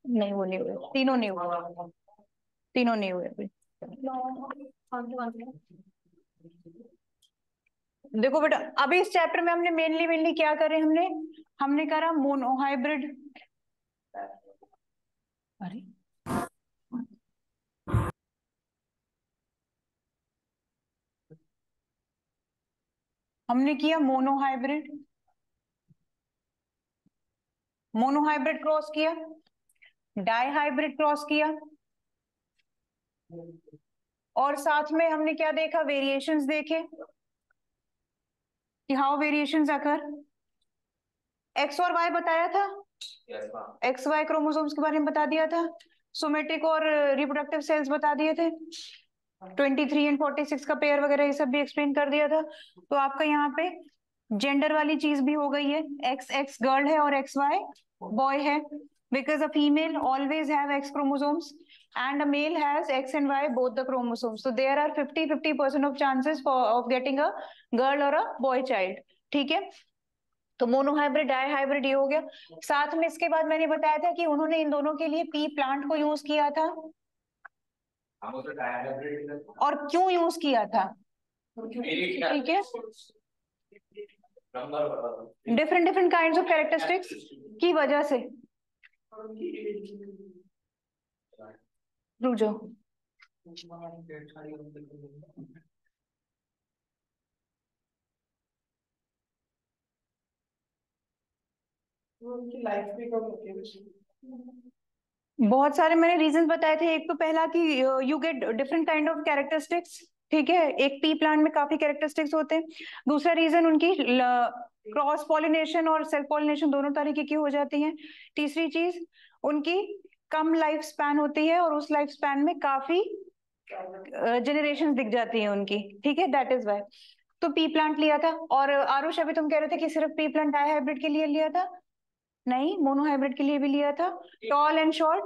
नहीं, वो नहीं हुए, तीनों नहीं हुए, तीनों नहीं हुए अभी। देखो बेटा, अभी इस चैप्टर में हमने मेनली मेनली क्या करे, हमने हमने करा मोनोहाइब्रिड। अरे हमने किया मोनोहाइब्रिड, मोनोहाइब्रिड क्रॉस किया, डाईहाइब्रिड क्रॉस किया, और साथ में हमने क्या देखा, वेरिएशंस देखे कि हाउ वेरिएशंस अकर। एक्स और वाई बताया था, एक्स वाई क्रोमोसोम्स के बारे में बता दिया था, सोमेटिक और रिप्रोडक्टिव सेल्स बता दिए थे, 23 एंड 46 का पेयर वगैरह ये सब भी एक्सप्लेन कर दिया था। तो आपका यहाँ पे जेंडर वाली चीज भी हो गई है, एक्स एक्स गर्ल है और एक्स वाई बॉय है, because a female always have x chromosomes and a male has X and Y both the chromosomes, so there are 50% of chances of getting a girl or a boy child। ठीक है, तो monohybrid dihybrid ये हो गया। साथ में इसके बाद मैंने बताया था कि उन्होंने इन दोनों के लिए पी प्लांट को यूज किया था, और क्यों यूज किया था, ठीक है, different different kinds of characteristics की वजह से। रुक जाओ, बहुत सारे मैंने रीजन बताए थे। एक तो पहला कि you get different kind of characteristics, ठीक है, एक पी प्लांट में काफी कैरेक्टरिस्टिक्स होते हैं। दूसरा रीजन उनकी क्रॉस पॉलिनेशन और सेल्फ पॉलिनेशन दोनों तरीके की हो जाती हैं। तीसरी चीज उनकी कम लाइफ स्पैन होती है, और उस लाइफ स्पैन में काफी जनरेशन दिख जाती है उनकी, ठीक है, दैट इज वाई। तो पी प्लांट लिया था। और आरुष अभी तुम कह रहे थे कि सिर्फ पी प्लांट डाईहाइब्रिड के लिए लिया था, नहीं, मोनोहाइब्रिड के लिए भी लिया था। Tall and short,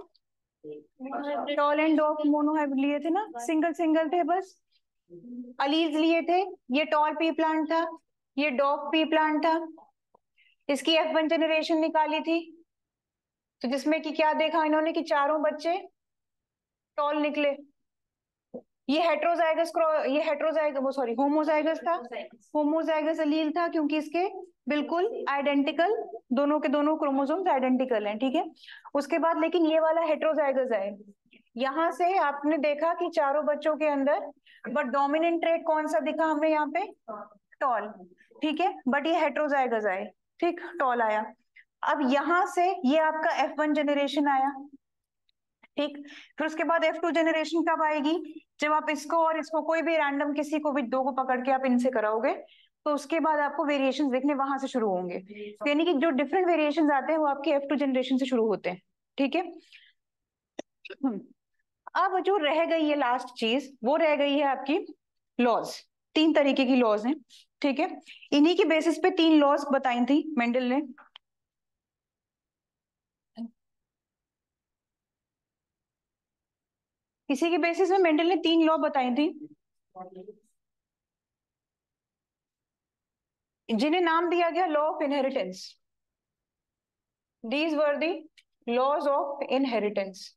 tall and डॉफ monohybrid लिए थे ना, सिंगल सिंगल थे बस। अलीज लिए थे, ये टॉल पी प्लांट था, ये डॉफ पी प्लांट था। इसकी F1 जनरेशन निकाली थी, तो जिसमें कि क्या देखा इन्होंने कि चारों बच्चे टॉल निकले। ये हेट्रोजाइगस, ये हेट्रोजाइगस, वो सॉरी होमोजाइगस था, होमोजाइगस अलील था, क्योंकि इसके बिल्कुल आइडेंटिकल, दोनों के दोनों क्रोमोसोम्स आइडेंटिकल हैं, ठीक है। उसके बाद लेकिन ये वाला हेट्रोजाइगस है, यहां से आपने देखा कि चारों बच्चों के अंदर बट डोमिनेंट ट्रेट कौन सा दिखा हमें यहाँ पे, टॉल, ठीक है, बट ये हेट्रोजाइगस आए, ठीक, टॉल आया। अब यहां से ये आपका F1 जनरेशन आया, ठीक। फिर उसके बाद F2 जनरेशन कब आएगी, जब आप इसको और इसको कोई भी रैंडम किसी को भी दो को पकड़ के आप इनसे कराओगे, तो उसके बाद आपको वेरिएशन देखने वहां से शुरू होंगे। तो यानी कि जो डिफरेंट वेरिएशन आते हैं वो आपके F2 जनरेशन से शुरू होते हैं, ठीक है। अब जो रह गई है लास्ट चीज, वो रह गई है आपकी लॉज। तीन तरीके की लॉज हैं, ठीक है, इन्हीं की बेसिस पे तीन लॉज बताई थी मेंडल ने। इसी के बेसिस में मेंडल ने तीन लॉ बताई थी, जिन्हें नाम दिया गया law of inheritance. These were the laws of inheritance.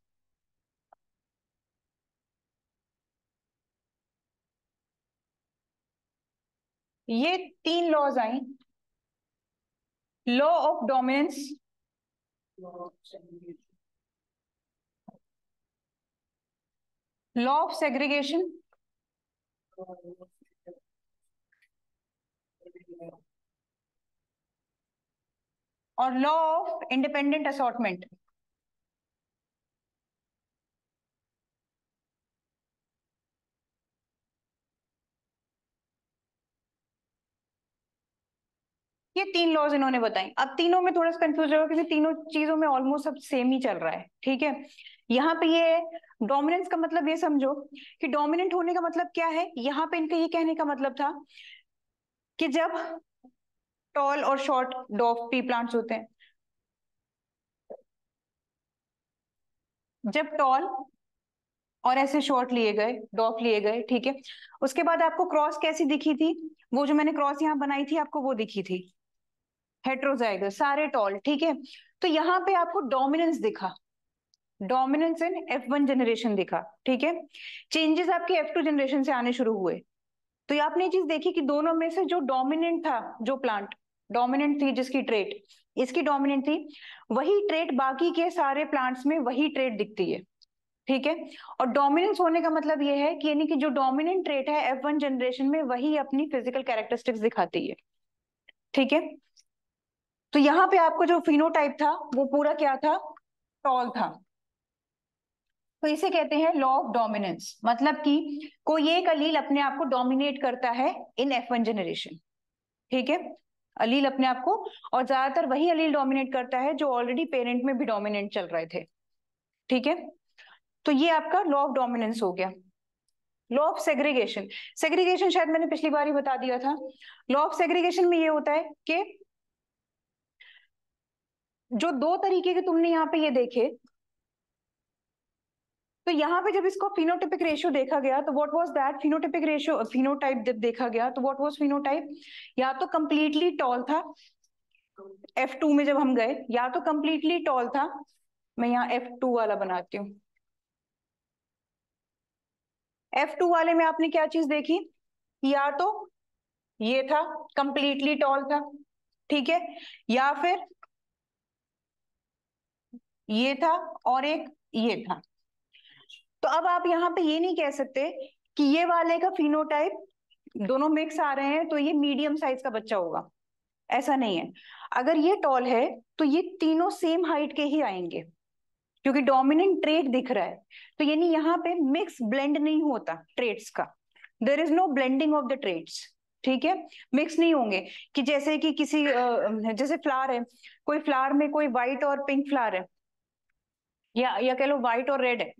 ये तीन लॉज आई, law of dominance, law of segregation, और लॉ ऑफ इंडिपेंडेंट असॉर्टमेंट। ये तीन लॉज इन्होंने बताई। अब तीनों में थोड़ा सा कंफ्यूज होगा, क्योंकि तीनों चीजों में ऑलमोस्ट सब सेम ही चल रहा है, ठीक है। यहाँ पे ये डोमिनेंस का मतलब ये समझो कि डोमिनेंट होने का मतलब क्या है, यहाँ पे इनका ये कहने का मतलब था कि जब टॉल और शॉर्ट डॉफ पी प्लांट्स होते हैं, जब टॉल और ऐसे शॉर्ट लिए गए, डॉफ लिए गए, ठीक है, उसके बाद आपको क्रॉस कैसी दिखी थी, वो जो मैंने क्रॉस यहाँ बनाई थी आपको वो दिखी थी हेट्रोजाइगस, सारे टॉल, ठीक है। तो यहाँ पे आपको डोमिनेंस दिखा, डोमिनेंस इन F1 जनरेशन दिखा, ठीक है। चेंजेस आपके F2 जनरेशन से आने शुरू हुए। तो ये आपने ये चीज देखी कि दोनों में से जो डोमिनेंट था, जो प्लांट डोमिनेंट थी, जिसकी ट्रेट इसकी डोमिनेंट थी, वही ट्रेट बाकी के सारे प्लांट्स में वही ट्रेट दिखती है, ठीक है। और डोमिनेंस होने का मतलब ये है कि यानी कि जो डोमिनेंट ट्रेट है F1 जनरेशन में वही अपनी फिजिकल कैरेक्टरिस्टिक्स दिखाती है, ठीक है। तो यहाँ पे आपको जो फिनोटाइप था वो पूरा क्या था, टॉल था। तो इसे कहते हैं लॉ ऑफ डोमिनेंस, मतलब कि कोई एक अलील अपने आप को डोमिनेट करता है इन F1 जनरेशन, ठीक है, अलील अपने आप को, और ज्यादातर वही अलील डोमिनेट करता है जो ऑलरेडी पेरेंट में भी डोमिनेंट चल रहे थे, ठीक है। तो ये आपका लॉ ऑफ डोमिनेंस हो गया। लॉ ऑफ सेग्रीगेशन, सेग्रीगेशन शायद मैंने पिछली बार ही बता दिया था। लॉ ऑफ सेग्रीगेशन में ये होता है कि जो दो तरीके के तुमने यहाँ पे ये देखे, तो यहाँ पे जब इसको फिनोटाइपिक रेशियो देखा गया तो what was that, phenotypic ratio, phenotype जब देखा गया तो व्हाट वाज फिनोटाइप, या तो कंप्लीटली टॉल था F2 में जब हम गए, या तो कंप्लीटली टॉल था, मैं यहाँ F2 वाला बनाती हूँ। F2 वाले में आपने क्या चीज देखी, या तो ये था कंप्लीटली टॉल था, ठीक है, या फिर ये था और एक ये था। तो अब आप यहाँ पे ये नहीं कह सकते कि ये वाले का फिनोटाइप दोनों मिक्स आ रहे हैं तो ये मीडियम साइज का बच्चा होगा, ऐसा नहीं है। अगर ये टॉल है तो ये तीनों सेम हाइट के ही आएंगे, क्योंकि डोमिनेंट ट्रेट दिख रहा है। तो यानी यहाँ पे मिक्स ब्लेंड नहीं होता ट्रेट्स का, there is no blending of the traits, ठीक है, मिक्स नहीं होंगे। कि जैसे कि किसी जैसे फ्लावर है, कोई फ्लावर में कोई व्हाइट और पिंक फ्लावर है, या कह लो व्हाइट और रेड है,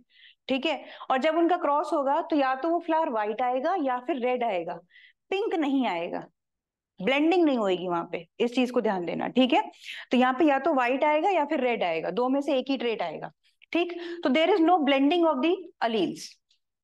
ठीक है, और जब उनका क्रॉस होगा तो या तो वो फ्लावर व्हाइट आएगा या फिर रेड आएगा, पिंक नहीं आएगा, ब्लेंडिंग नहीं होगी वहां पे, इस चीज को ध्यान देना, ठीक है। तो यहाँ पे या तो व्हाइट आएगा या फिर रेड आएगा, दो में से एक ही ट्रेट आएगा, ठीक। तो there is no blending of the alleles,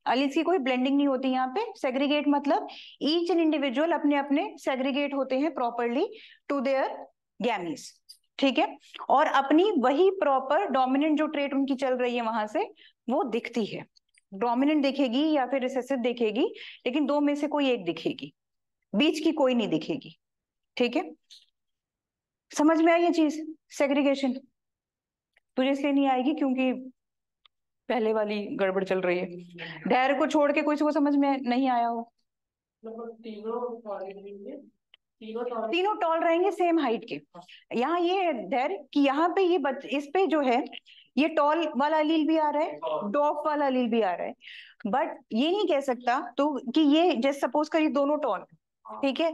alleles की कोई ब्लेंडिंग नहीं होती यहाँ पे। सेग्रीगेट मतलब ईच एंड इंडिविजुअल अपने अपने सेग्रीगेट होते हैं प्रॉपरली टू देयर गैमीज, ठीक है, और अपनी वही प्रॉपर डोमिनेंट जो ट्रेट उनकी चल रही है वहां से वो दिखती है, डोमिनेंट दिखेगी या फिर रिसेसिव दिखेगी, लेकिन दो में से कोई एक दिखेगी, बीच की कोई नहीं दिखेगी, ठीक है। समझ में आई ये चीज, सेग्रीगेशन। तुझे इसलिए नहीं आएगी क्योंकि पहले वाली गड़बड़ चल रही है, धैर्य को छोड़ के किसी को समझ में नहीं आया हो। तीनों टॉल रहेंगे सेम हाइट के। यहाँ ये है धैर्य कि यहाँ पे ये इस पे जो है ये टॉल वाला अलील भी आ रहा है, डॉफ वाला अलील भी आ रहा है, बट ये नहीं कह सकता तो कि ये जैसे सपोज करिए दोनों टॉल, ठीक है,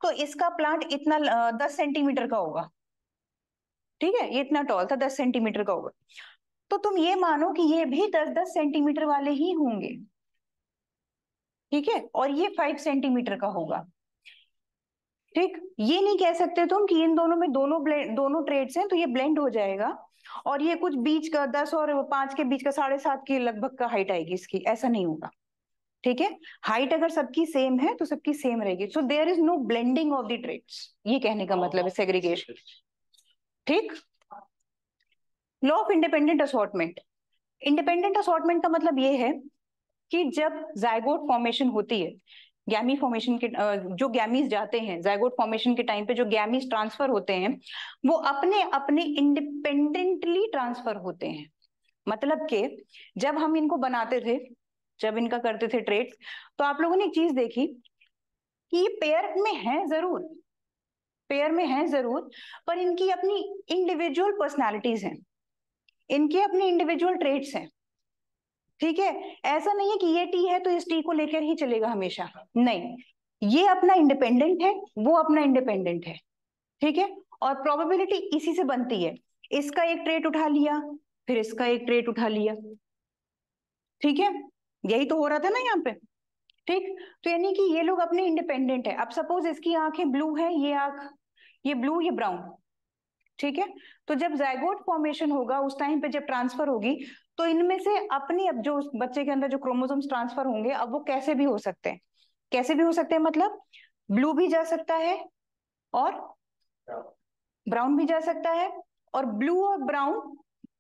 तो इसका प्लांट इतना 10 सेंटीमीटर का होगा, ठीक है, ये इतना टॉल था 10 सेंटीमीटर का होगा, तो तुम ये मानो कि ये भी 10-10 सेंटीमीटर वाले ही होंगे, ठीक है, और ये 5 सेंटीमीटर का होगा, ठीक। ये नहीं कह सकते तुम कि इन दोनों में दोनों ट्रेड्स हैं तो ये ब्लेंड हो जाएगा और ये कुछ बीच का 10 और 5 के बीच का 7.5 के लगभग का हाइट आएगी इसकी, ऐसा नहीं होगा, ठीक है। हाइट अगर सबकी सेम है तो सबकी सेम रहेगी, so there is no blending of the traits, ये कहने का मतलब है सेग्रीगेशन, ठीक। Law of independent assortment, independent assortment का मतलब ये है कि जब जाइगोट फॉर्मेशन होती है, गैमी फॉर्मेशन के जो गैमीज जाते हैं जाइगोट फॉर्मेशन के टाइम पे जो गैमीज ट्रांसफर होते हैं वो अपने अपने इंडिपेंडेंटली ट्रांसफर होते हैं। मतलब कि जब हम इनको बनाते थे, जब इनका करते थे ट्रेड्स, तो आप लोगों ने एक चीज देखी कि ये पेयर में है जरूर, पेयर में है जरूर, पर इनकी अपनी इंडिविजुअल पर्सनैलिटीज हैं, इनके अपने इंडिविजुअल ट्रेड्स हैं, ठीक है। ऐसा नहीं है कि ये टी है तो इस टी को लेकर ही चलेगा हमेशा, नहीं, ये अपना इंडिपेंडेंट है, वो अपना इंडिपेंडेंट है, ठीक है, और प्रोबेबिलिटी इसी से बनती है, इसका एक ट्रेट उठा लिया फिर इसका एक ट्रेट उठा लिया, ठीक है, यही तो हो रहा था ना यहाँ पे, ठीक। तो यानी कि ये लोग अपने इंडिपेंडेंट है। अब सपोज इसकी आंखें ब्लू है, ये आंख, ये ब्लू ये ब्राउन, ठीक है, तो जब जाइगोट फॉर्मेशन होगा उस टाइम पे जब ट्रांसफर होगी तो इनमें से अपनी अब जो उस बच्चे के अंदर जो क्रोमोसोम्स ट्रांसफर होंगे अब वो कैसे भी हो सकते हैं, कैसे भी हो सकते हैं मतलब ब्लू भी जा सकता है और ब्राउन भी जा सकता है और ब्लू और ब्राउन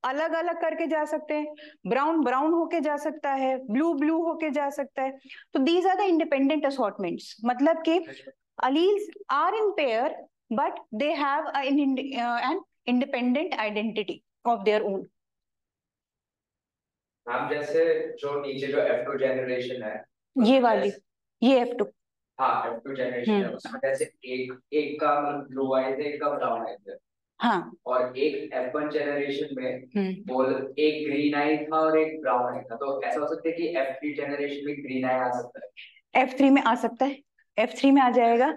अलग अलग करके जा सकते हैं, ब्राउन ब्राउन होके जा सकता है, ब्लू ब्लू होके जा सकता है। तो दीज आर द इंडिपेंडेंट असॉर्टमेंट्स, मतलब कि alleles are in pair but they have an independent identity of their own. आप जैसे जो नीचे जो F2 जनरेशन है, ये वाली, ये F2, हाँ F2 जनरेशन है, उसमें जैसे एक एक का मतलब ब्लू आए थे, एक का ब्राउन आए थे। हाँ, और एक F1 जनरेशन में वो एक ग्रीन आई था और एक ब्राउन आई था, तो ऐसा हो सकता है कि F3 जनरेशन में ग्रीन आई आ सकता है। F3 में आ सकता है, F3 में आ जाएगा,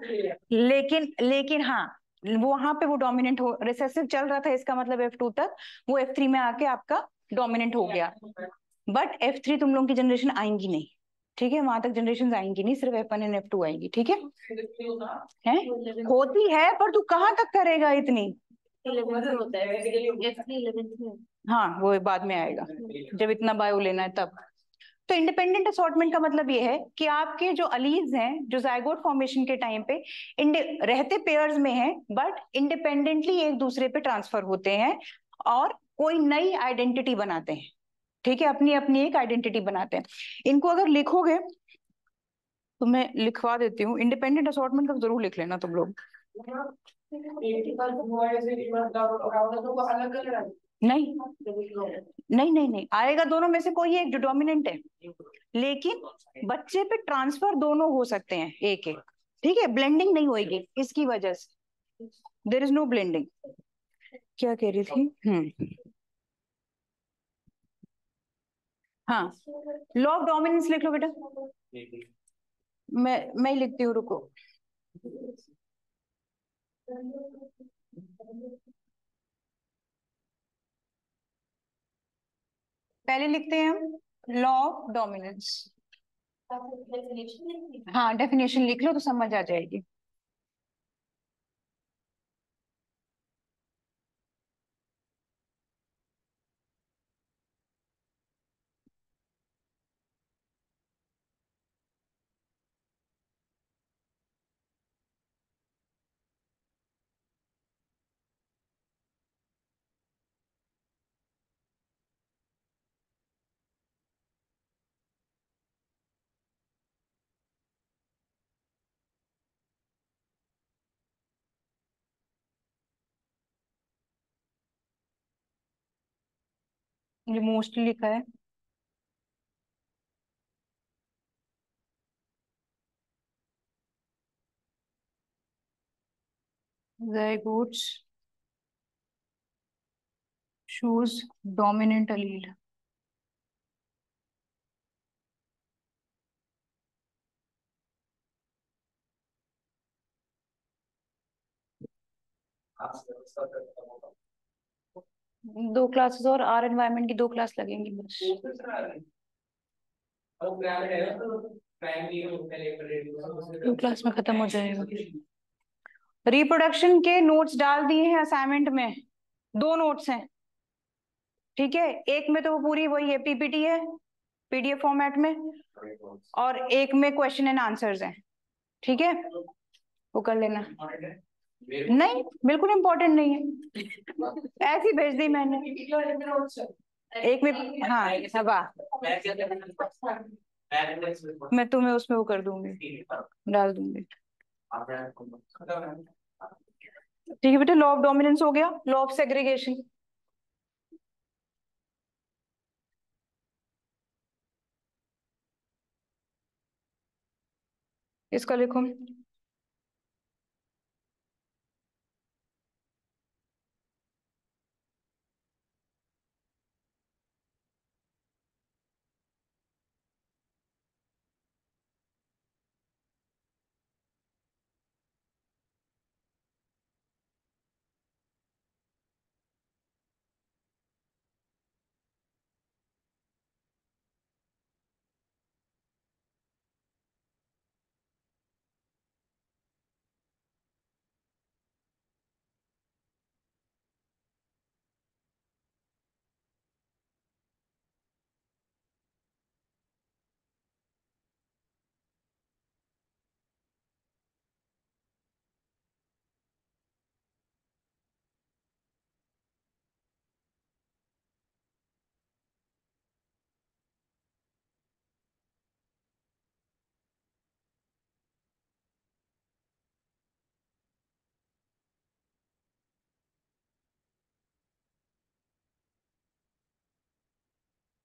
लेकिन हाँ, वो वहां पे वो डोमिनेंट हो, रिसेसिव चल रहा था, इसका मतलब F2 तक, वो F3 में आके आपका डोमिनेंट हो गया। बट F3 तुम लोगों की जनरेशन आएंगी नहीं, ठीक है, वहां तक जनरेशन आएंगी नहीं, सिर्फ F1 एंड F2 आएंगी, ठीक है? है होती है, पर तू कहाँ तक करेगा इतनी? होता है, हाँ वो बाद में आएगा, जब इतना बायो लेना है तब। तो इंडिपेंडेंट असॉर्टमेंट का मतलब ये है कि आपके जो अलीज हैं, जो जाइगोट फॉर्मेशन के टाइम पे रहते पेयर्स में हैं, बट इंडिपेंडेंटली एक दूसरे पे ट्रांसफर होते हैं और कोई नई आइडेंटिटी बनाते हैं, ठीक है, अपनी अपनी एक आइडेंटिटी बनाते हैं। इनको अगर लिखोगे तो मैं लिखवा देती हूँ, इंडिपेंडेंट असॉर्टमेंट का जरूर लिख लेना तुम लोग। नहीं नहीं नहीं नहीं आएगा, दोनों में से कोई एक जो डोमिनेंट है, लेकिन बच्चे पे ट्रांसफर दोनों हो सकते हैं एक एक, ठीक है, ब्लेंडिंग नहीं होगी इसकी वजह से, देर इज नो ब्लेंडिंग। क्या कह रही थी? हाँ, लॉ ऑफ डोमिनेंस लिख लो बेटा, मैं ही लिखती हूँ, रुको। पहले लिखते हैं हम लॉ ऑफ डोमिनेंस। हाँ, डेफिनेशन लिख लो तो समझ आ जाएगी। ये मोस्टली लिखा है, zygotes shows dominant allele। दो क्लासेस और आर एनवायरनमेंट की 2 क्लास लगेंगी बस, 2 क्लास में खत्म हो जाएगा। रिप्रोडक्शन के नोट्स डाल दिए हैं असाइनमेंट में, 2 नोट्स हैं, ठीक है, एक में तो वो पूरी वही है, पीपीटी है पीडीएफ फॉर्मेट में, और एक में क्वेश्चन एंड आंसर्स हैं, ठीक है, वो कर लेना। नहीं बिल्कुल इम्पोर्टेंट नहीं है, ऐसी भेज दी मैंने एक में। हाँ वाह, मैं तुम्हें उसमें वो कर दूंगी, डाल दूंगी, ठीक है बेटा। लॉ ऑफ डोमिनेंस हो गया, लॉ ऑफ सेग्रीगेशन, इसका लिखो।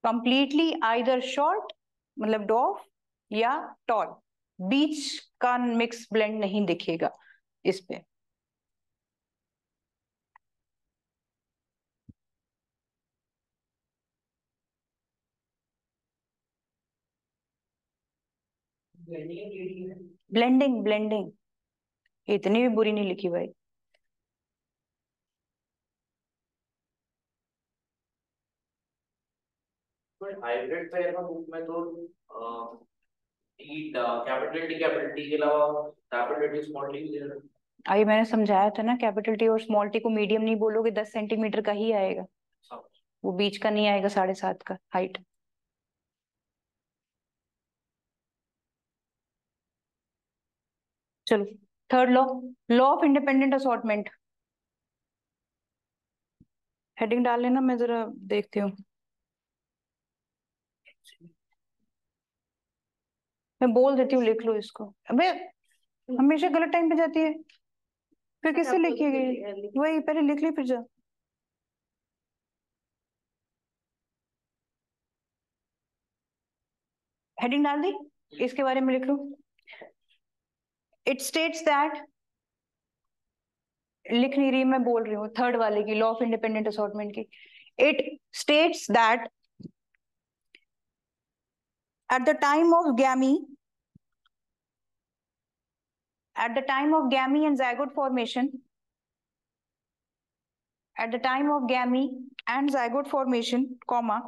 कंप्लीटली आइदर शॉर्ट मतलब डॉफ या टॉल, बीच का मिक्स ब्लेंड नहीं दिखेगा इस पे। ब्लेंडिंग ब्लेंडिंग इतनी भी बुरी नहीं लिखी भाई। हाइब्रिड पे बुक में तो कैपिटल टी के अलावा कैपिटल टी स्मॉल टी दे रहे। अभी मैंने समझाया था ना, कैपिटल टी और स्मॉल टी को मीडियम नहीं बोलोगे, 10 सेंटीमीटर का ही आएगा, वो बीच का नहीं आएगा, 7.5 का हाइट। चलो third law, law of independent assortment. Heading डाल लेना, मैं जरा देखती हूँ। मैं बोल देती हूँ, लिख लो इसको। अबे हमेशा गलत टाइम पे जाती है, फिर किससे लिखी गई? वही पहले लिख ली फिर जा। हेडिंग डाल दी, इसके बारे में लिख लो। इट स्टेट्स दैट, लिख नहीं रही मैं, बोल रही हूँ थर्ड वाले की, लॉ ऑफ इंडिपेंडेंट असॉर्टमेंट की। It states that at the time of gamete, at the time of gamete and zygote formation, at the time of gamete and zygote formation, comma,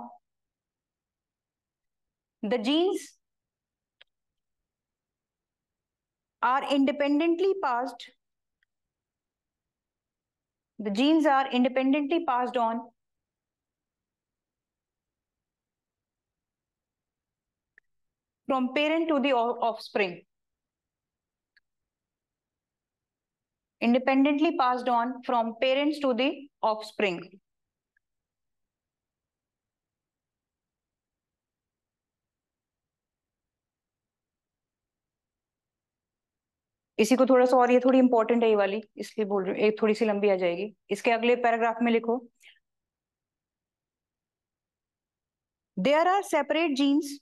the genes are independently passed, the genes are independently passed on from parent to the offspring, independently passed on from parents to the offspring. इसी को थोड़ा सा और, ये थोड़ी important है ये वाली, इसलिए बोल रही हूँ, एक थोड़ी सी लंबी आ जाएगी। इसके अगले पैराग्राफ में लिखो, there are separate genes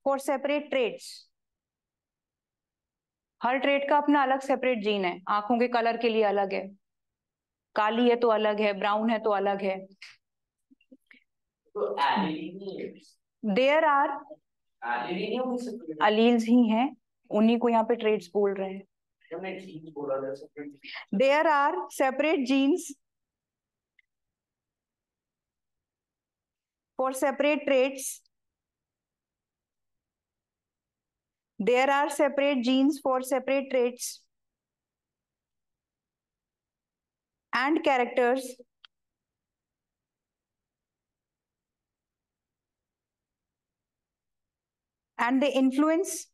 for separate traits. हर ट्रेड का अपना अलग सेपरेट जीन है। आंखों के कलर के लिए अलग है, काली है तो अलग है, ब्राउन है तो अलग है। देयर आर अलील्स ही हैं, उन्हीं को यहाँ पे ट्रेड्स बोल रहे हैं। There are separate genes for separate traits, there are separate genes for separate traits and characters and they influence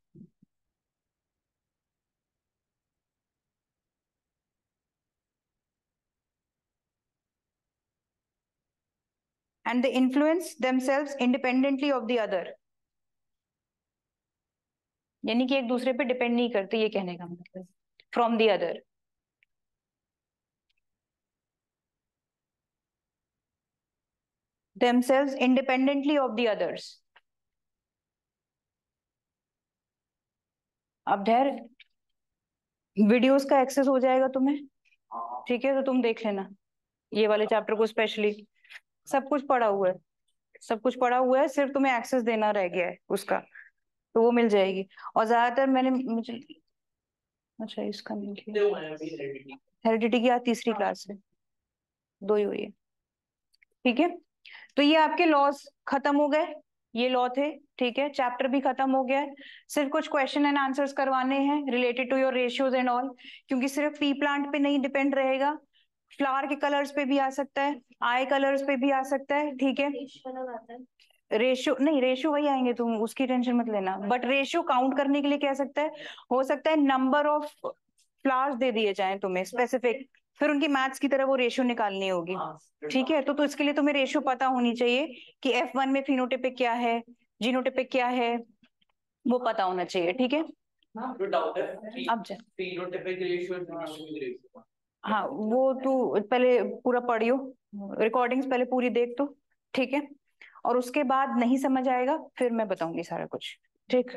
themselves independently of the other। यानी कि एक दूसरे पे डिपेंड नहीं करते, ये कहने का मतलब, from the other. themselves independently of the others। अब ढेर वीडियोस का एक्सेस हो जाएगा तुम्हें, ठीक है, तो तुम देख लेना ये वाले चैप्टर को स्पेशली। सब कुछ पढ़ा हुआ है, सब कुछ पढ़ा हुआ है, सिर्फ तुम्हें एक्सेस देना रह गया है उसका, तो वो मिल जाएगी। और ज्यादातर मैंने मुझे, अच्छा इसका नहीं किया, हेरिडिटी की आज तीसरी क्लास है, 2 ही हुई है, ठीक है। तो ये आपके लॉज खत्म हो गए, ये लॉ थे, ठीक है। चैप्टर भी खत्म हो गया है, सिर्फ कुछ क्वेश्चन एंड आंसर्स करवाने हैं related to your ratios and all, क्योंकि सिर्फ पी प्लांट पे नहीं डिपेंड रहेगा, फ्लावर के कलर्स पे भी आ सकता है, आई कलर्स पे भी आ सकता है, ठीक है। रेशियो नहीं, रेशियो वही आएंगे, तुम उसकी टेंशन मत लेना, बट रेशियो काउंट करने के लिए क्या सकता है, हो सकता है नंबर ऑफ फ्लावर्स दे दिए जाएं तुम्हें स्पेसिफिक, फिर उनकी मैथ्स की तरह वो रेशियो निकालनी होगी, ठीक है। तो इसके लिए तुम्हें रेशियो पता होनी चाहिए कि F1 में फिनोटाइपिक क्या है, जीनोटाइपिक क्या है, वो पता होना चाहिए, ठीक है। अब जा, हाँ वो तू पहले पूरा पढ़ियो, रिकॉर्डिंग्स पहले पूरी देख तो, ठीक है। और उसके बाद नहीं समझ आएगा फिर मैं बताऊंगी सारा कुछ, ठीक।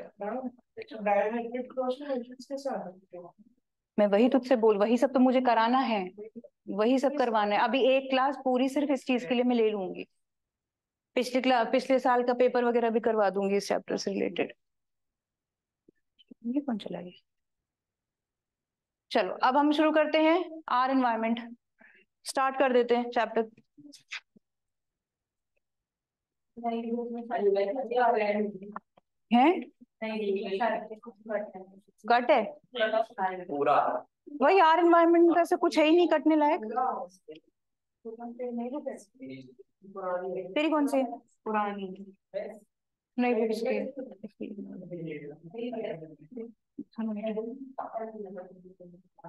मैं वही तुझसे बोल, वही सब तो मुझे कराना है, वही सब करवाना है। अभी एक क्लास पूरी सिर्फ इस चीज के लिए मैं ले लूंगी, पिछले साल का पेपर वगैरह भी करवा दूंगी इस चैप्टर से रिलेटेड। ये कौन चला गया? चलो अब हम शुरू करते हैं आर एनवायरमेंट, स्टार्ट कर देते हैं चैप्टर। हैं कट है पूरा वही, आर एनवायरमेंट में ऐसे कुछ है ही नहीं कटने लायक। तेरी कौन सी पुरानी? नहीं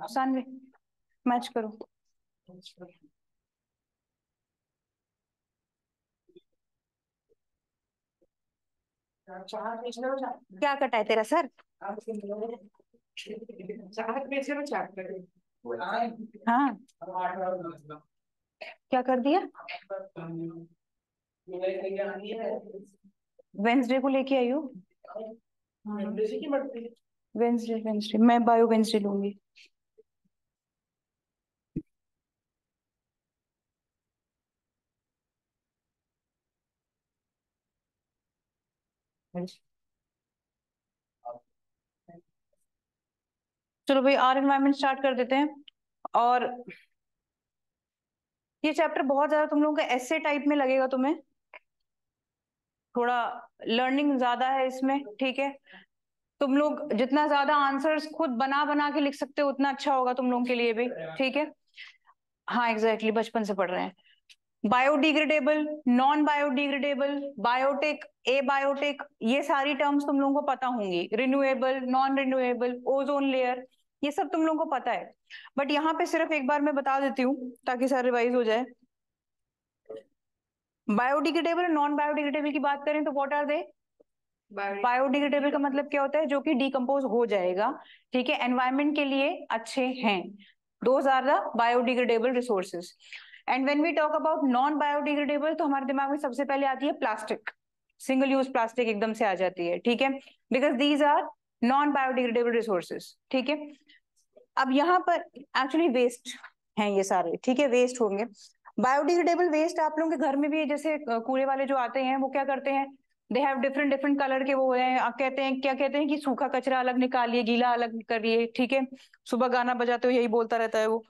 सानवी मैच करो। क्या कटा है तेरा सर? हाँ क्या कर दिया? वेंसडे को लेके आई हो? वेंसडे मैं बायो वेंसडे लूंगी। चलो भाई आर एनवायरमेंट स्टार्ट कर देते हैं। और ये चैप्टर बहुत ज्यादा तुम लोगों का ऐसे टाइप में लगेगा, तुम्हें थोड़ा लर्निंग ज्यादा है इसमें, ठीक है। तुम लोग जितना ज्यादा आंसर्स खुद बना बना के लिख सकते हो उतना अच्छा होगा तुम लोगों के लिए भी, ठीक है। हाँ एग्जैक्टली, बचपन से पढ़ रहे हैं। बायोडिग्रेडेबल, नॉन बायोडिग्रेडेबल, बायोटेक, ए बायोटेक, ये सारी टर्म्स तुम लोगों को पता होंगी। Renewable, non renewable, ozone layer, ये सब तुम लोगों को पता है। बट यहाँ पे सिर्फ एक बार मैं बता देती हूँ ताकि सारा रिवाइज हो जाए। बायोडिग्रेडेबल, नॉन बायोडिग्रेडेबल की बात करें तो व्हाट आर दे? बायोडिग्रेडेबल का मतलब क्या होता है? जो कि डिकम्पोज हो जाएगा, ठीक है, एनवायरमेंट के लिए अच्छे हैं। Those are the biodegradable resources. And when we talk about non biodegradable तो हमारे दिमाग में सबसे पहले आती है प्लास्टिक, सिंगल यूज प्लास्टिक एकदम से आ जाती है, ठीक है, because these are non biodegradable resources, ठीक है। अब यहाँ पर एक्चुअली वेस्ट हैं ये सारे, ठीक है, वेस्ट होंगे। बायोडिग्रेडेबल वेस्ट आप लोगों के घर में भी जैसे कूड़े वाले जो आते हैं वो क्या करते हैं? They have different different colour के वो हैं, कहते हैं, क्या कहते हैं कि सूखा कचरा अलग निकालिए, गीला अलग करिए, ठीक है। सुबह गाना बजाते हो यही बोलता रहता है वो।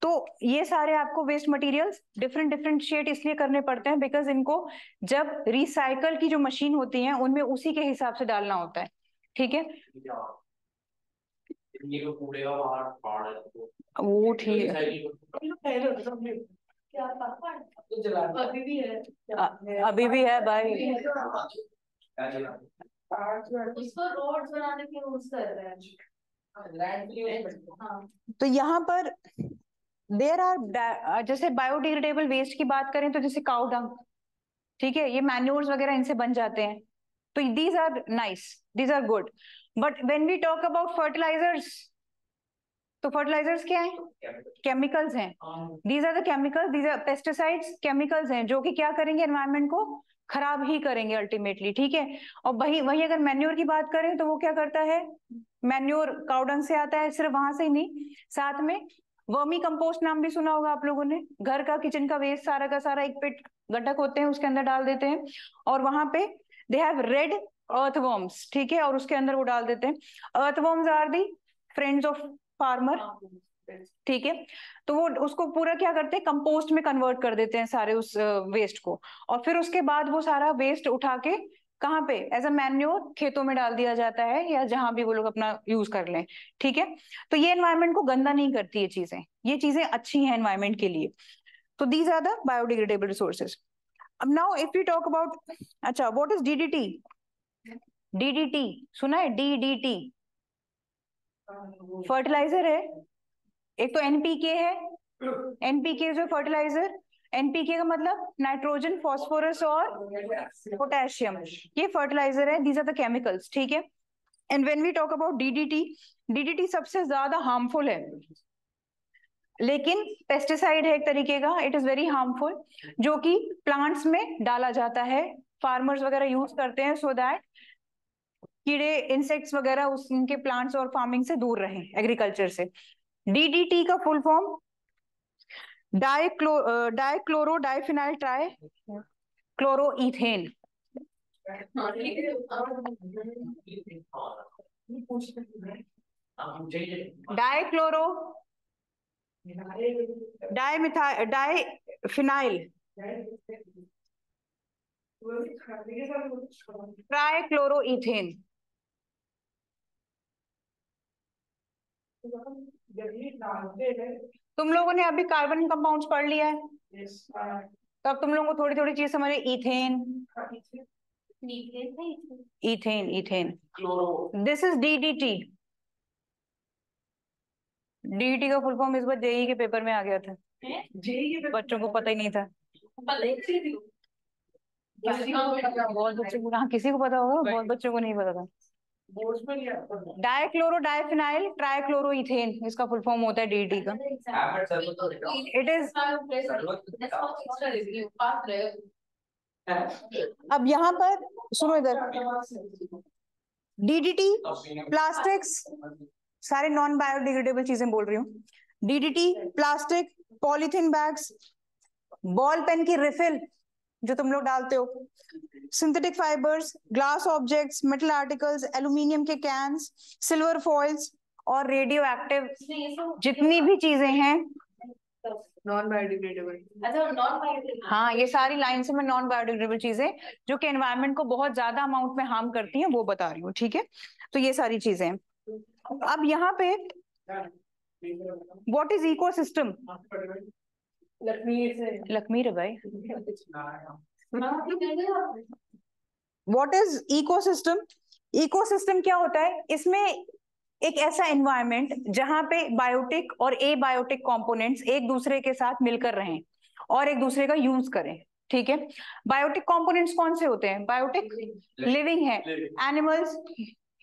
तो ये सारे आपको waste materials different different shade इसलिए करने पड़ते हैं बिकॉज इनको जब रिसाइकल की जो मशीन होती है उनमें उसी के हिसाब से डालना होता है, ठीक है। ये जो कूड़े का बाहर पहाड़ है वो ठीक है, अभी भी है भाई। उसको रोड्स बनाने के यूज कर रहे हैं। तो यहाँ पर देयर आर, जैसे बायोडिग्रेडेबल वेस्ट की बात करें तो जैसे काउ डंग, ठीक है, ये मैन्योर्स वगैरह इनसे बन जाते हैं, तो these are nice, these are good. But when we talk about fertilisers, तो फर्टिलाइजर्स क्या है? केमिकल्स हैं। These are the chemicals, these are pesticides, chemicals हैं जो कि क्या करेंगे? एनवायरनमेंट को खराब ही करेंगे अल्टीमेटली, ठीक है। और वही अगर मैन्योर की बात करें तो वो क्या करता है? मैन्योर काउडंग से आता है, सिर्फ वहां से ही नहीं, साथ में वर्मी कंपोस्ट नाम भी सुना होगा आप लोगों ने। घर का किचन का वेस्ट सारा का सारा एक पिट गड्ढक होते हैं उसके अंदर डाल देते हैं और वहां पे दे हैव रेड अर्थवर्म्स, ठीक है, और उसके अंदर वो डाल देते हैं। Earthworms are the friends of farmer, ठीक है। तो वो उसको पूरा क्या करते हैं? कंपोस्ट में कन्वर्ट कर देते हैं सारे उस वेस्ट को, और फिर उसके बाद वो सारा वेस्ट उठा के कहाँ पे? एज अ मैन्योर खेतों में डाल दिया जाता है या जहां भी वो लोग अपना यूज कर लें, ठीक है। तो ये एनवायरनमेंट को गंदा नहीं करती ये चीजें अच्छी हैं एनवायरनमेंट के लिए। तो these are the biodegradable resources. अब now if you talk about, अच्छा व्हाट इज डीडीटी? डीडीटी सुना है? डीडीटी फर्टिलाइजर है। एक तो एनपीके है, एनपीके जो फर्टिलाइजर, एनपीके का मतलब नाइट्रोजन, फास्फोरस और पोटेशियम, ये फर्टिलाइजर है। दीज आर द केमिकल्स, ठीक है। And when we talk about DDT, DDT सबसे ज्यादा हार्मफुल है। लेकिन पेस्टिसाइड है एक तरीके का, इट इज वेरी हार्मफुल, जो कि प्लांट्स में डाला जाता है, फार्मर्स वगैरह यूज करते हैं सो दैट कीड़े इंसेक्ट्स वगैरह उनके प्लांट्स और फार्मिंग से दूर रहें, एग्रीकल्चर से। डीडीटी का full form dichloro diphenyl trichloroethane. Dichloro diphenyl trichloroethane. तुम लोगों ने अभी कार्बन कंपाउंड्स पढ़ लिया है, तो अब तुम लोगों को थोड़ी थोड़ी चीज समझ, ethane, ethane, ethane, this is DDT. DDT का फुल फॉर्म इस बार जेई के पेपर में आ गया था, बच्चों को पता ही नहीं था। बहुत बच्चों को, हाँ किसी को पता होगा, बहुत बच्चों को नहीं पता था। डाइक्लोरो डाइफिनाइल ट्राइक्लोरोइथेन इसका फुल फॉर्म होता है डीडीटी का। इट इज, अब यहाँ पर सुनो इधर, डीडीटी प्लास्टिक्स, सारे नॉन बायोडिग्रेडेबल चीजें बोल रही हूँ। DDT plastic, polythene bags, ball pen की रिफिल जो तुम लोग डालते हो, synthetic fibres, glass objects, metal articles, aluminium के कैन्स, सिल्वर फॉइल्स और रेडियो एक्टिव जितनी भी चीजें हैं नॉन बायोडिग्रेडेबल। हाँ, ये सारी लाइन से मैं नॉन बायोडिग्रेडेबल चीजें जो कि एनवायरनमेंट को बहुत ज्यादा अमाउंट में हार्म करती हैं वो बता रही हूँ, ठीक है। तो ये सारी चीजें। अब यहाँ पे व्हाट इज इकोसिस्टम? लखमीर है भाई। What is ecosystem? इकोसिस्टम क्या होता है? इसमें एक ऐसा एनवायरनमेंट जहां पे बायोटिक और एबायोटिक कंपोनेंट्स एक दूसरे के साथ मिलकर रहें और एक दूसरे का यूज करें, ठीक है। बायोटिक कंपोनेंट्स कौन से होते हैं? बायोटिक लिविंग है, एनिमल्स,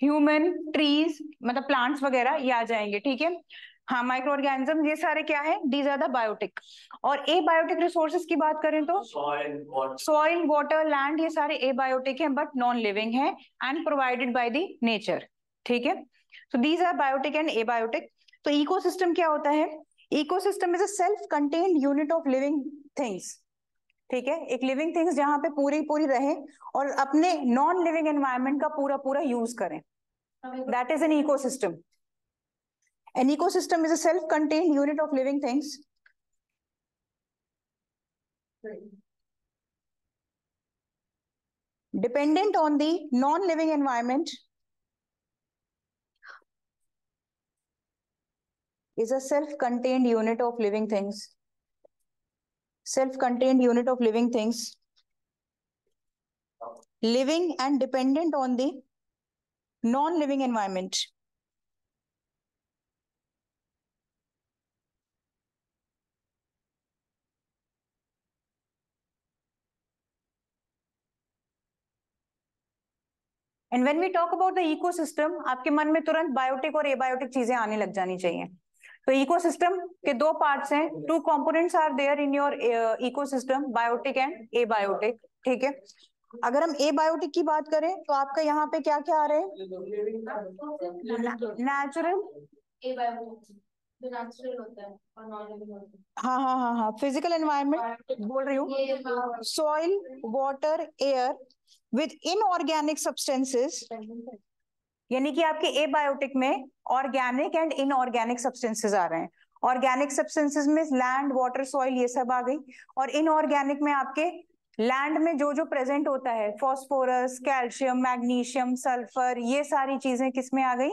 ह्यूमन, ट्रीज, मतलब प्लांट्स वगैरह ये आ जाएंगे, ठीक है। हाँ, माइक्रो ऑर्गेनिज्म, ये सारे क्या है? These are the biotic. और एबायोटिक रिसोर्सेज की बात करें तो सॉइल, वाटर, लैंड, ये सारे एबायोटिक हैं बट नॉन लिविंग है and provided by the nature, ठीक है। So these are biotic and abiotic. तो इकोसिस्टम क्या होता है? Ecosystem is a self contained unit of living things, ठीक है। एक लिविंग थिंग्स जहां पे पूरी पूरी रहे और अपने नॉन लिविंग एनवायरनमेंट का पूरा पूरा यूज करें, that is an ecosystem. An ecosystem is a self-contained unit of living things dependent on the non-living environment, is a self-contained unit of living things, self-contained unit of living things, living and dependent on the non-living environment. And when we talk about the ecosystem, आपके मन में तुरंत biotic और abiotic चीजें आने लग जानी चाहिए। तो इकोसिस्टम के दो पार्ट्स हैं, two components are there in your ecosystem, biotic and abiotic, ठीक है। अगर हम एबायोटिक की बात करें तो आपका यहाँ पे क्या क्या आ रहे हैं? नेचुरल, हाँ हाँ हाँ हाँ, फिजिकल एनवायरनमेंट बोल रही हूँ, soil, water, air with inorganic substances, यानी कि आपके एबायोटिक में ऑर्गेनिक एंड इनऑर्गेनिक सब्सटेंसेस आ रहे हैं। ऑर्गेनिक सब्सटेंसेस में लैंड, वाटर, सॉइल ये सब आ गई, और इनऑर्गेनिक में आपके लैंड में जो जो प्रेजेंट होता है, फॉस्फोरस, कैल्शियम, मैग्नीशियम, सल्फर, ये सारी चीजें किस में आ गई?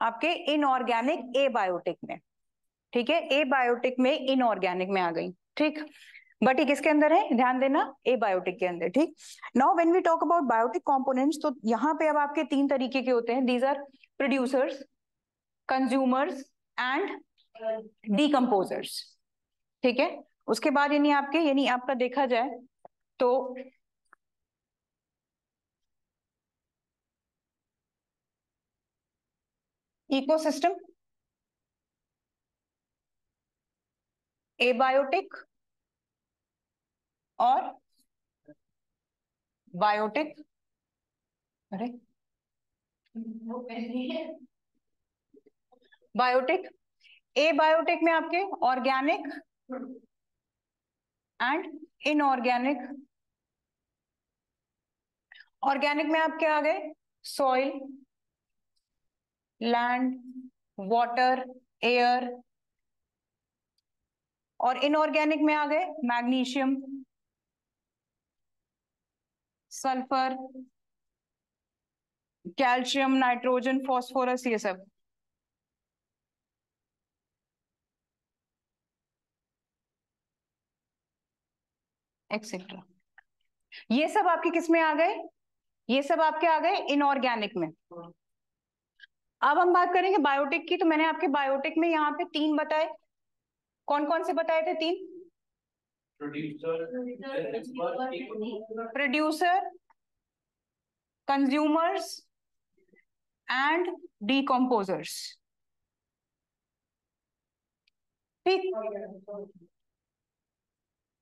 आपके इनऑर्गेनिक एबायोटिक में, ठीक है। एबायोटिक में इनऑर्गेनिक में आ गई, ठीक। बट ये किसके अंदर है? ध्यान देना, एबायोटिक के अंदर, ठीक। Now when we talk about biotic components, तो यहाँ पे अब आपके तीन तरीके के होते हैं, these are producers, consumers and decomposers, ठीक है। उसके बाद यानी आपके, यानी आपका देखा जाए तो इकोसिस्टम, एबायोटिक और बायोटिक। अरे बायोटिक, एबायोटिक में आपके ऑर्गेनिक एंड इनऑर्गेनिक। ऑर्गेनिक में आपके आ गए सॉइल, लैंड, वाटर, एयर। और इनऑर्गेनिक में आ गए magnesium, sulphur, calcium, nitrogen, phosphorus, ये सब। एक्सेट्रा। ये सब आपके किस में आ गए? ये सब आपके आ गए इनऑर्गेनिक में। अब हम बात करेंगे बायोटिक की। तो मैंने आपके बायोटिक में यहाँ पे 3 बताए। कौन कौन से बताए थे 3? Producer, consumers and decomposers. ठीक,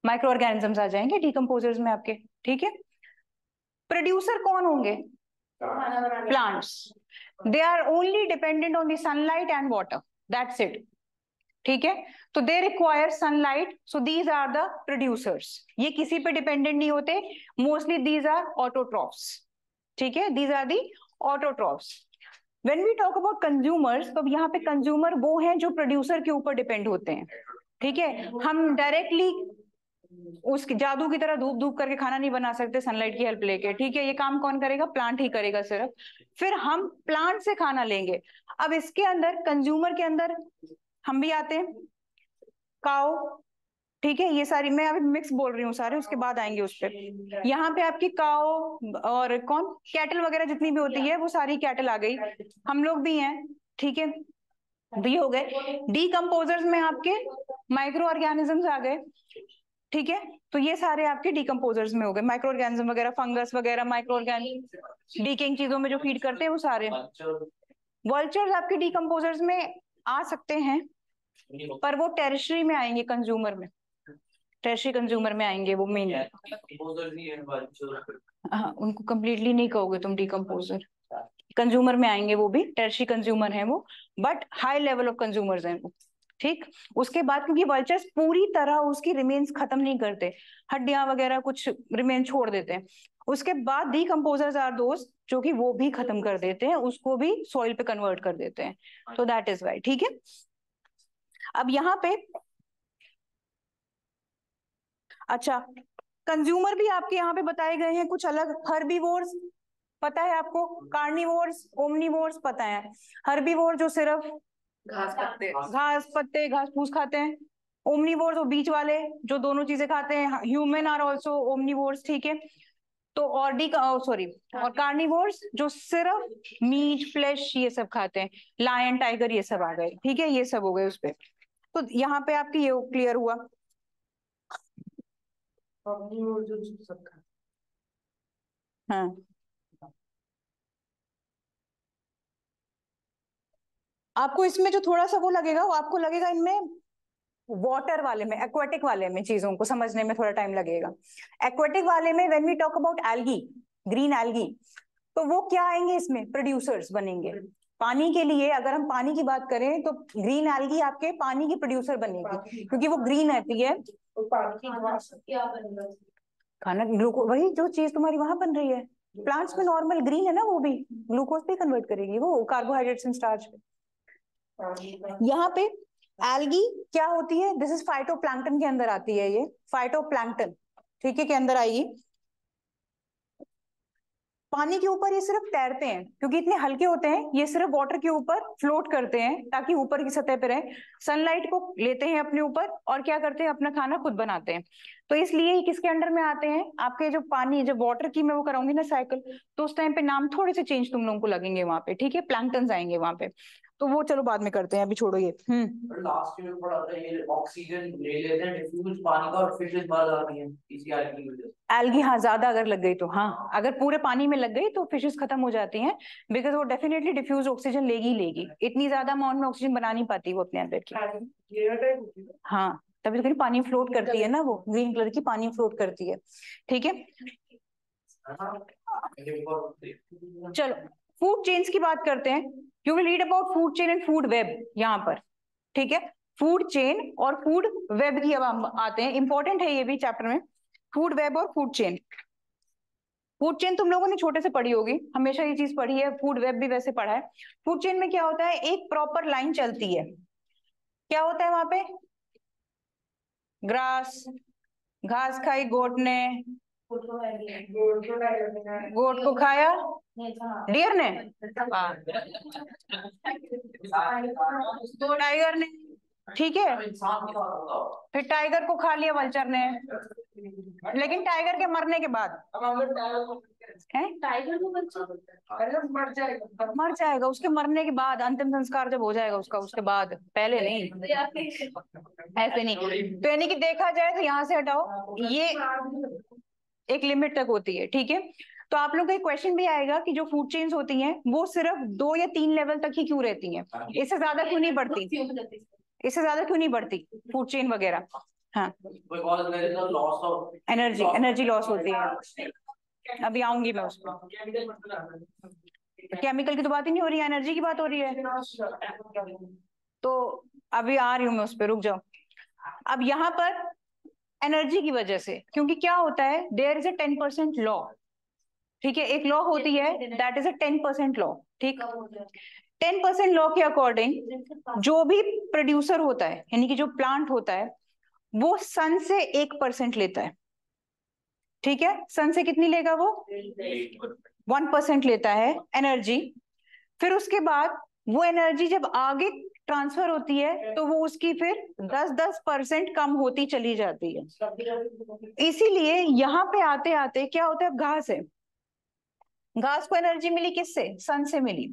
माइक्रो ऑर्गेनिजम्स आ जाएंगे डिकम्पोजर्स में आपके। ठीक है, प्रोड्यूसर कौन होंगे? Plants. They are only dependent on the sunlight and water, that's it. ठीक है, तो they require sunlight, so these are the producers. ये किसी पे डिपेंडेंट नहीं होते, मोस्टली दीज आर ऑटोट्रॉफ्स। ठीक है, these are the autotrophs. When we talk about consumers, तो यहाँ पे कंज्यूमर वो हैं जो प्रोड्यूसर के ऊपर डिपेंड होते हैं। ठीक है, हम डायरेक्टली उसकी जादू की तरह धूप धूप करके खाना नहीं बना सकते सनलाइट की हेल्प लेके। ठीक है, ये काम कौन करेगा? प्लांट ही करेगा सिर्फ। फिर हम प्लांट से खाना लेंगे। अब इसके अंदर कंज्यूमर के अंदर हम भी आते हैं, काऊ। ठीक है, ये सारी मैं अभी मिक्स बोल रही हूँ सारे, उसके बाद आएंगे उस पर। यहाँ पे आपकी काऊ और कौन, कैटल वगैरह जितनी भी होती है वो सारी कैटल आ गई, हम लोग भी हैं। ठीक है, तो ये हो गए डिकम्पोजर्स में आपके माइक्रो ऑर्गेनिजम्स आ गए। ठीक है, तो ये सारे आपके डिकम्पोजर्स में हो गए, माइक्रो ऑर्गेनिज्म वगैरह, फंगस वगैरह, माइक्रो ऑर्गेनिज्म डीकेइंग चीजों में जो फीड करते हैं वो सारे। वल्चर्स आपके डिकम्पोजर्स में आ सकते हैं, पर वो टेरिशरी में आएंगे, कंज्यूमर में, टेरिशरी कंज्यूमर में आएंगे वो मेन। हाँ, उनको कंप्लीटली नहीं कहोगे तुम डिकम्पोजर, कंज्यूमर में आएंगे वो भी, टेरिशरी कंज्यूमर है वो, but high level of consumers हैं वो। ठीक, उसके बाद क्योंकि वल्चर्स पूरी तरह उसकी रिमेन्स खत्म नहीं करते, हड्डियां वगैरह कुछ रिमेन छोड़ देते हैं। उसके बाद डिकम्पोजर्स आर दोस्त जो कि वो भी खत्म कर देते हैं, उसको भी सॉइल पे कन्वर्ट कर देते हैं। तो दैट इज वाई। ठीक है, अब यहाँ पे अच्छा, कंज्यूमर भी आपके यहाँ पे बताए गए हैं कुछ अलग। हर्बीवोर्स पता है आपको, कार्निवोर्स, ओमनिवोर्स पता है। हर्बीवोर जो सिर्फ घास पत्ते घास फूस खाते हैं। ओमनिवोर्स वो बीच वाले जो दोनों चीजें खाते हैं। Human are also omnivores. ठीक है, तो और सॉरी, और कार्निवोर्स जो सिर्फ मीट, फ्लेश ये सब खाते हैं। लायन, टाइगर ये सब आ गए। ठीक है, ये सब हो गए उस पे। तो यहाँ पे आपकी ये क्लियर हुआ। हाँ, आपको इसमें जो थोड़ा सा वो लगेगा, वो आपको लगेगा इनमें वाटर वाले में, एक्वाटिक वाले में चीजों को समझने में थोड़ा टाइम लगेगा। एक्वाटिक वाले में when we talk about algae, green algae, तो वो क्या आएंगे इसमें? प्रोड्यूसर्स बनेंगे पानी के लिए। अगर हम पानी की बात करें तो ग्रीन एल्गी आपके पानी की प्रोड्यूसर बनेगी, क्योंकि वो ग्रीन रहती है। खाना ग्लूकोज, वही जो चीज तुम्हारी वहां बन रही है प्लांट्स में, नॉर्मल ग्रीन है ना, वो भी ग्लूकोज पे कन्वर्ट करेगी, वो कार्बोहाइड्रेट्स एंड स्टार्च पे। यहाँ पे एल्गी क्या होती है? दिस इज फाइटोप्लैंक्टन के अंदर आती है, ये फाइटोप्लैंक्टन। ठीक है, के अंदर आएगी। पानी के ऊपर ये सिर्फ तैरते हैं, क्योंकि इतने हल्के होते हैं, ये सिर्फ वाटर के ऊपर फ्लोट करते हैं ताकि ऊपर की सतह पे रहे। सनलाइट को लेते हैं अपने ऊपर और क्या करते हैं? अपना खाना खुद बनाते हैं। तो इसलिए ये किसके अंडर में आते हैं? आपके जो पानी, जब वाटर की मैं वो कराऊंगी ना साइकिल, तो उस टाइम पे नाम थोड़े से चेंज तुम लोगों को लगेंगे वहां पे। ठीक है, प्लैंक्टन्स आएंगे वहां पे, तो वो चलो बाद में करते हैं, अभी छोड़ो ये। लास्ट में पढ़ा था ये ऑक्सीजन ले लेते हैं डिफ्यूज पानी का और फिशेस मर जाती हैं इसी एल्गी की वजह से। एल्गी, हाँ, ज्यादा अगर लग गई तो, हाँ, अगर पूरे पानी में लग गई तो फिशेस खत्म हो जाती हैं, बिकॉज वो डेफिनेटली डिफ्यूज ऑक्सीजन लेगी। इतनी ज्यादा अमाउंट में ऑक्सीजन बना नहीं पाती वो अपने अंदर की। हाँ, तभी तो पानी फ्लोट करती है ना, वो ग्रीन कलर की पानी फ्लोट करती है। ठीक है, चलो फूड चेन्स की बात करते हैं। You will read about food chain and food web यहाँ पर। ठीक है, फूड चेन और फूड वेब की अब हम आते हैं, इंपॉर्टेंट है ये भी चैप्टर में, फूड वेब और फूड चेन। फूड चेन तुम लोगों ने छोटे से पढ़ी होगी, हमेशा ये चीज पढ़ी है, फूड वेब भी वैसे पढ़ा है। फूड चेन में क्या होता है, एक प्रॉपर लाइन चलती है। क्या होता है वहां पे, ग्रास, घास खाई गोट ने, गोट को खाया डियर ने, टाइगर ने, ठीक है, फिर टाइगर को खा लिया वल्चर ने, लेकिन टाइगर के मरने के बाद टाइगर को मर जाएगा, उसके मरने के बाद अंतिम संस्कार जब हो जाएगा उसका, उसके बाद, पहले नहीं, ऐसे नहीं। तो यानी कि देखा जाए तो यहाँ से हटाओ, ये एक लिमिट तक होती है। ठीक है, तो आप लोग का एक क्वेश्चन भी आएगा कि जो फूड चेन्स होती हैं वो सिर्फ 2 या 3 लेवल तक ही क्यों रहती हैं, इससे ज्यादा क्यों नहीं बढ़ती, इससे ज्यादा क्यों नहीं बढ़ती फूड चेन वगैरह। हाँ, एनर्जी लॉस होती है, अभी आऊंगी मैं उस पर। केमिकल की तो बात ही नहीं हो रही है, एनर्जी की बात हो रही है, तो अभी आ रही हूँ मैं उस पर, रुक जाओ। अब यहाँ पर एनर्जी की वजह से, क्योंकि क्या होता है, देयर इज अ 10% लॉ। ठीक है, एक लॉ होती है, दैट इज अ 10% लॉ। ठीक, 10% लॉ के अकॉर्डिंग जो भी प्रोड्यूसर होता है, यानी कि जो प्लांट होता है, वो सन से 1% लेता है। ठीक है, सन से कितनी लेगा वो, 1% लेता है एनर्जी। फिर उसके बाद वो एनर्जी जब आगे ट्रांसफर होती है तो वो उसकी फिर 10% कम होती चली जाती है। इसीलिए यहाँ पे आते आते क्या होता है, घास है, घास को एनर्जी मिली किससे, सन से मिली।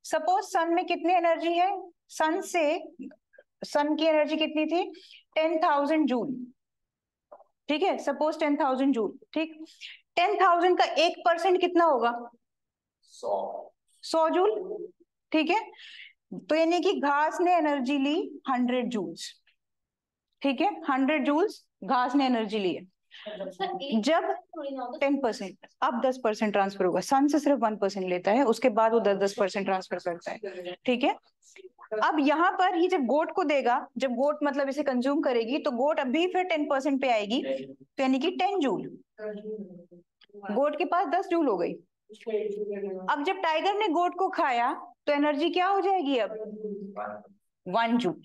सपोज सन में कितनी एनर्जी है, सन से, सन की एनर्जी कितनी थी, 10,000 जूल। ठीक है, सपोज 10,000 जूल। ठीक, 10,000 का 1% कितना होगा, 100 जूल। ठीक है, तो यानी कि घास ने एनर्जी ली 100 जूल्स। ठीक है, 100 जूल्स घास ने एनर्जी ली है। जब 10%, अब 10% ट्रांसफर होगा, सन से सिर्फ 1% लेता है, उसके बाद वो 10% ट्रांसफर करता है। ठीक है, अब यहाँ पर ये जब गोट को देगा, जब गोट मतलब इसे कंज्यूम करेगी, तो गोट अभी फिर 10% पे आएगी, तो यानी कि 10 जूल, गोट के पास 10 जूल हो गई। अब जब टाइगर ने गोट को खाया तो एनर्जी क्या हो जाएगी, अब 1 जूल।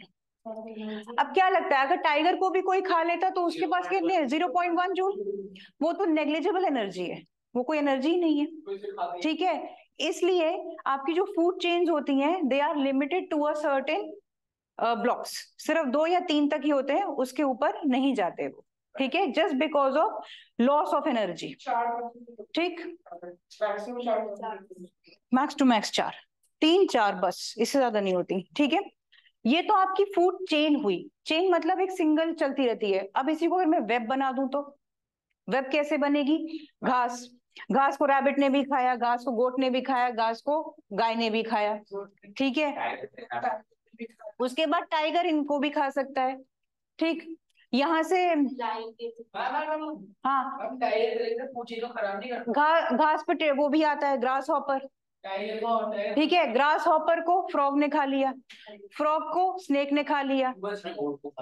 अब क्या लगता है, अगर टाइगर को भी कोई खा लेता तो उसके पास कितने है, 0.1 जूल। वो तो नेग्लिजिबल एनर्जी है, वो कोई एनर्जी ही नहीं है। ठीक है, इसलिए आपकी जो फूड चेन्स होती हैं, they are limited to a certain blocks, सिर्फ 2 या 3 तक ही होते हैं, उसके ऊपर नहीं जाते वो। ठीक है, just because of loss of energy. ठीक, मैक्स टू मैक्स 4, 3-4 बस, इससे ज्यादा नहीं होती। ठीक है, ये तो आपकी फूड चेन हुई। चेन मतलब एक सिंगल चलती रहती है। अब इसी को अगर मैं वेब बना दूं तो वेब कैसे बनेगी, घास, घास को रैबिट ने भी खाया, घास को गोट ने भी खाया, घास को गाय ने भी खाया। ठीक है, उसके बाद टाइगर इनको भी खा सकता है। ठीक, यहाँ से हाँ, घास पे वो भी आता है, ग्रास हॉपर। ठीक है, ग्रास हॉपर को फ्रॉग ने खा लिया, फ्रॉग को स्नेक ने खा लिया, स्नेक को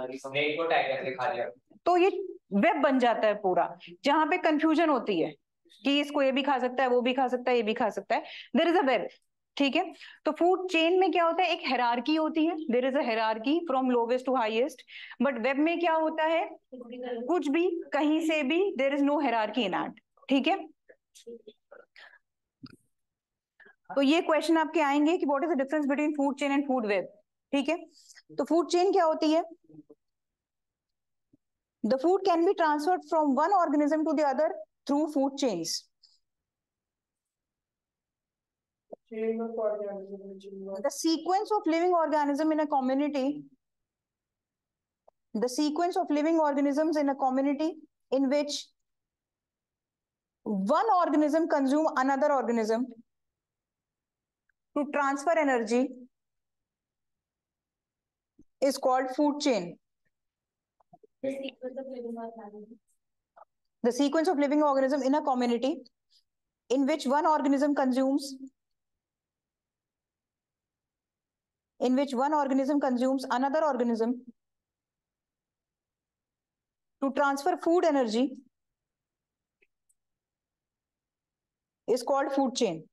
टाइगर ने खा लिया, तो ये वेब बन जाता है पूरा, जहां पे कंफ्यूजन होती है कि इसको ये भी खा सकता है, वो भी खा सकता है, ये भी खा सकता है, देयर इज अ वेब। ठीक है, तो फूड चेन में क्या होता है, एक हायरार्की होती है, there is a hierarchy from lowest to highest. But web में क्या होता है, कुछ भी कहीं से भी, there is no hierarchy in it. ठीक है, तो ये क्वेश्चन आपके आएंगे कि what is the difference between food chain and food web. ठीक है, तो फूड चेन क्या होती है, the food can be transferred from one organism to the other through food chains. The sequence of living organism in a community, the sequence of living organisms in a community in which one organism consume another organism to transfer energy is called food chain. The sequence of living organisms. The sequence of living organism in a community in which one organism consumes another organism to transfer food energy is called food chain.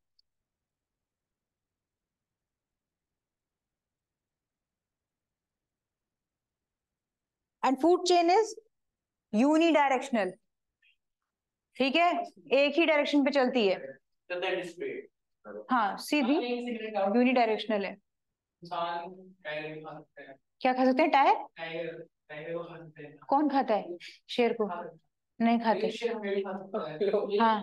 And food chain is unidirectional. ठीक है, एक ही direction पे चलती है. हाँ, सीधी unidirectional है. क्या खा सकते हैं? टायर. कौन खाता है? शेर को नहीं खाते. हाँ,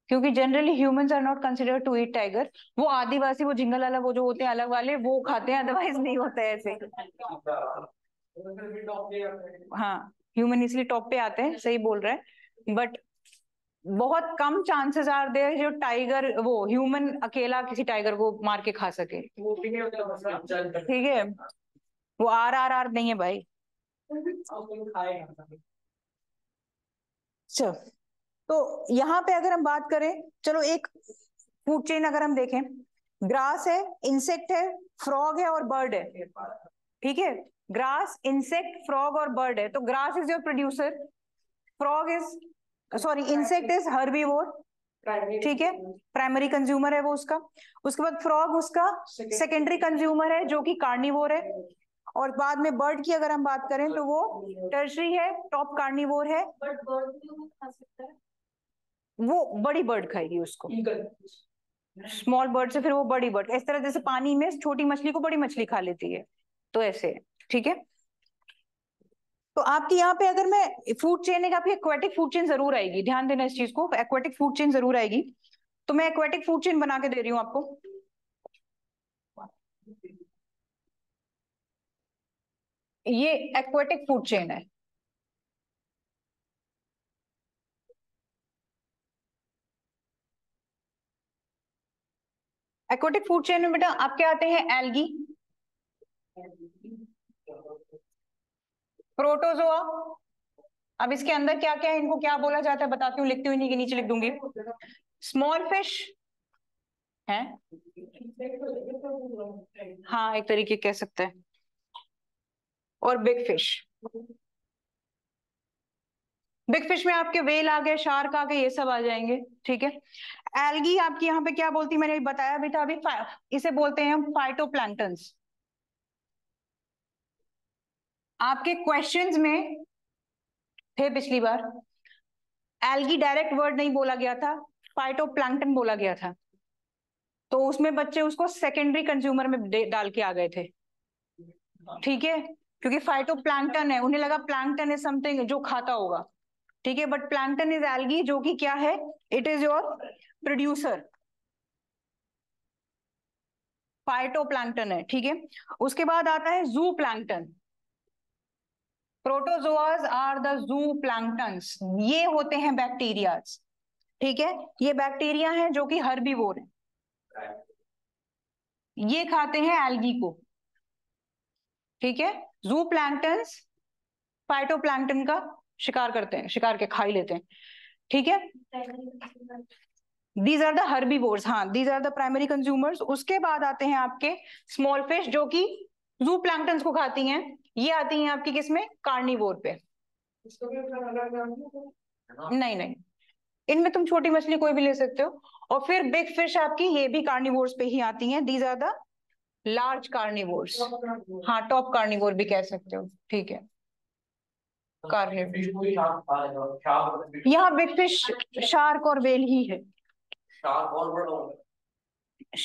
क्योंकि generally humans are not considered to eat tiger. वो आदिवासी, वो जिंगल वाला, वो जो होते हैं अलग वाले, वो खाते हैं, अदरवाइज नहीं होता है ऐसे. हाँ, ह्यूमन इसलिए टॉप पे आते हैं, सही बोल रहे हैं. बट बहुत कम चांसेस आर देयर जो टाइगर, वो ह्यूमन अकेला किसी टाइगर को मार के खा सके. ठीक है, वो आर नहीं है भाई. चलो, तो यहाँ पे अगर हम बात करें, चलो एक फूड चेन अगर हम देखें, ग्रास है, इंसेक्ट है, फ्रॉग है और बर्ड है. ठीक है, ग्रास, इंसेक्ट, फ्रॉग और बर्ड है. तो grass is your producer, frog is, sorry, insect is herbivore. ठीक है, प्राइमरी कंज्यूमर है वो उसका. उसके बाद फ्रॉग उसका सेकेंडरी कंज्यूमर है जो कि कार्निवोर है. और बाद में बर्ड की अगर हम बात करें तो वो टर्शरी है, टॉप कार्निवोर है. बट बर्ड भी खा सकता है. वो बड़ी बर्ड खाएगी उसको, स्मॉल बर्ड से फिर वो बड़ी बर्ड. इस तरह जैसे पानी में छोटी मछली को बड़ी मछली खा लेती है, तो ऐसे है. ठीक है, तो आपकी यहाँ पे अगर मैं फूड चेन है, आपकी एक्वेटिक फूड चेन जरूर आएगी. ध्यान देना इस चीज को, एक्वेटिक फूड चेन जरूर आएगी. तो मैं एक्वेटिक फूड चेन बना के दे रही हूँ आपको. ये एक्वेटिक फूड चेन है. एक्वेटिक फूड चेन में बेटा आपके आते हैं एल्गी, प्रोटोजोआ. अब इसके अंदर क्या क्या है, इनको क्या बोला जाता है बताती हूँ, लिखती हुई नहीं कि नीचे लिख दूंगी. स्मॉल फिश है, हाँ एक तरीके कह सकते हैं, और बिग फिश. बिग फिश में आपके वेल आ गए, शार्क आ गए, ये सब आ जाएंगे. ठीक है, एल्गी आपकी यहाँ पे क्या बोलती है, मैंने बताया भी था अभी, इसे बोलते हैं हम फाइटोप्लैंक्टन्स. आपके क्वेश्चंस में थे पिछली बार, एल्गी डायरेक्ट वर्ड नहीं बोला गया था, फाइटोप्लैंक्टन बोला गया था. तो उसमें बच्चे उसको सेकेंडरी कंज्यूमर में डाल के आ गए थे. ठीक है, क्योंकि फाइटोप्लैंक्टन है, उन्हें लगा प्लैंक्टन इज समथिंग जो खाता होगा. ठीक है, बट प्लैंक्टन इज एल्गी, जो कि क्या है, it is your producer. Phytoplankton है. ठीक है, उसके बाद आता है zooplankton. Protozoas are the जू प्लैंक्टन्स. ये होते हैं बैक्टीरियाज. ठीक है, ये बैक्टीरिया हैं जो कि हर्बीवोर हैं. ये खाते हैं एल्गी को. ठीक है, जू प्लैंक्टन्स फाइटोप्लैंक्टन का शिकार करते हैं, शिकार के खा ही लेते हैं. ठीक है, दीज आर द हर्बीवोर्स. हाँ, these are the primary consumers. उसके बाद आते हैं आपके स्मॉल फिश जो कि जू प्लैंक्टन्स को खाती हैं. ये आती हैं आपकी किसमें, कार्निवोर पे. नहीं नहीं, इनमें तुम छोटी मछली कोई भी ले सकते हो. और फिर बिग फिश आपकी, ये भी कार्निवोर्स पे ही आती हैं. These are the large carnivores. हाँ, टॉप कार्निवोर भी कह सकते हो. ठीक है, कार्निवोर. यहाँ बिग फिश शार्क और वेल ही है.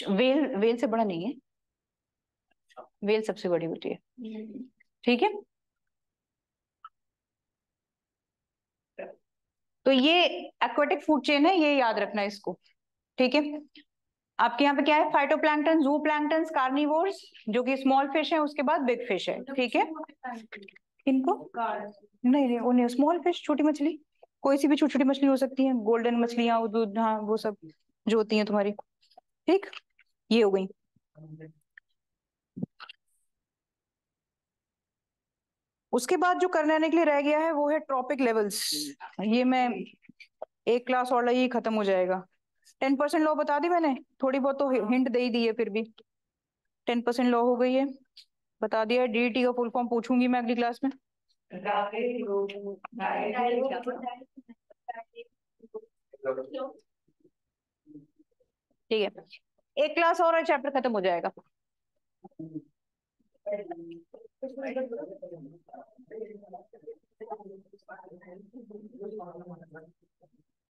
वेल, वेल से बड़ा नहीं है, वेल सबसे बड़ी होती है. ठीक है, तो ये एक्वेटिक फूड चेन है, ये याद रखना इसको. ठीक है, आपके यहाँ पे क्या है, फाइटोप्लैंक्टन, जू प्लैंक्टन, कार्निवोर्स जो कि स्मॉल फिश है, उसके बाद बिग फिश है. ठीक है, इनको नहीं नहीं, उन्हें स्मॉल फिश, छोटी मछली, कोई सी भी छोटी छोटी मछली हो सकती है, गोल्डन मछलियां, हाँ वो सब जो होती हैं तुम्हारी. ठीक, ये हो गई. उसके बाद जो करने के लिए रह गया है वो है ट्रॉपिक लेवल्स। ये मैं एक क्लास और लगी खत्म हो जाएगा। 10% लॉ बता दी मैंने, थोड़ी बहुत तो हिंट दे ही दी है, फिर भी 10% लॉ हो गई है, बता दिया। डीईटी का फुल फॉर्म पूछूंगी मैं अगली क्लास में। ठीक है, एक क्लास और चैप्टर खत्म हो जाएगा।